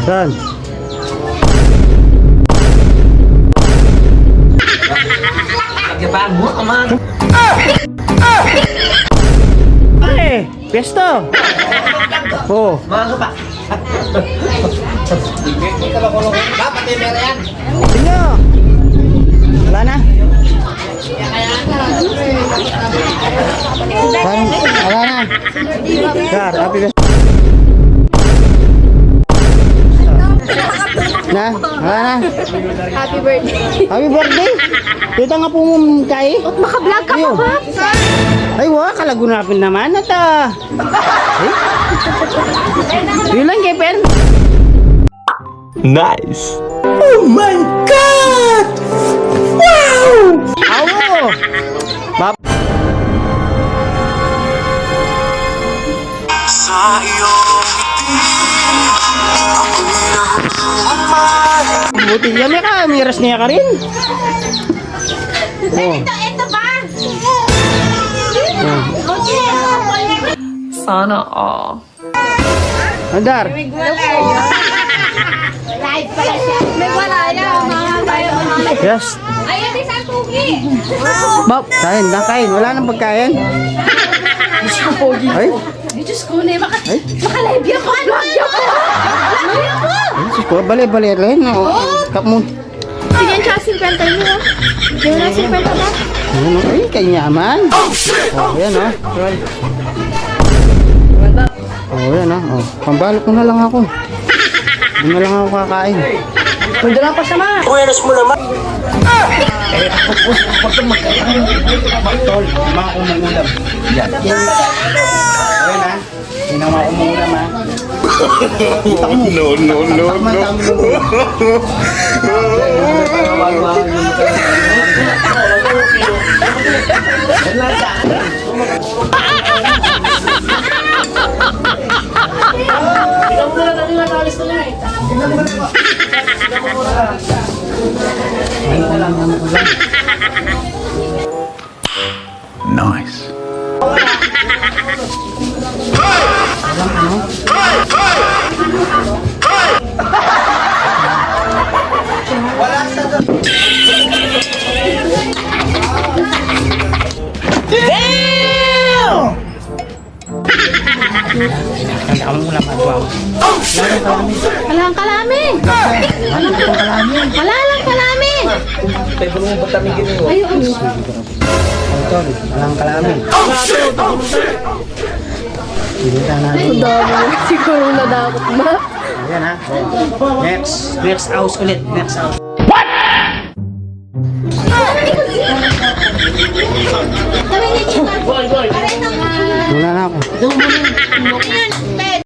Saan? Nagkabaan mo, aman. Ay, piyesta. Oh. Mga ka pa. Dapat yung meron yan. Tingnan. Wala na. Wala na. Sir, happy birthday. Na? Wala na. Happy birthday. Happy birthday. Dito nga po mong kay. At makablog ka pa ba? Ay, wala. Kalagunapin naman. At yun lang, Kepen. Nice. Oh my God! Wow! Awo! Bap. Sa iyong Buti yan ka. Miras niya ka rin. Oh. Ito ba? Sana all. Andar. Live pala siya. May wala yan. Mga tayo. Yes. Ayan, isang tugi. Bap, kain na kain. Wala nang pagkain. Ay, Diyos ko na, ay. makalive yan ko. Vlog yan ko. Vlog yan ko. Ay, sus ko. Bali rin. Kap mo. Sige, tsaka 50 mo. Yung na 50 ba? Ano, ay, kanyaman. Oh, yan oh. Oh, yan oh. Pambalot mo na lang ako. Hindi na lang ako kakain. Pwede lang pa sama. Buenos mo naman. Tol, mga umuulam. Yan. Ayan ha. Yan ang mga umuulam ha. No, no, no, no. Nice. Tanda mo ulam at wow. Walang kalami. Wala lang kalami. Pwede mo ba't kami ginawa? Ayun. Tol, walang kalamin. Pinita natin. Dami. Siguro nadakot ba? Ayan ha. Next house ulit. Next house. Wala na ako.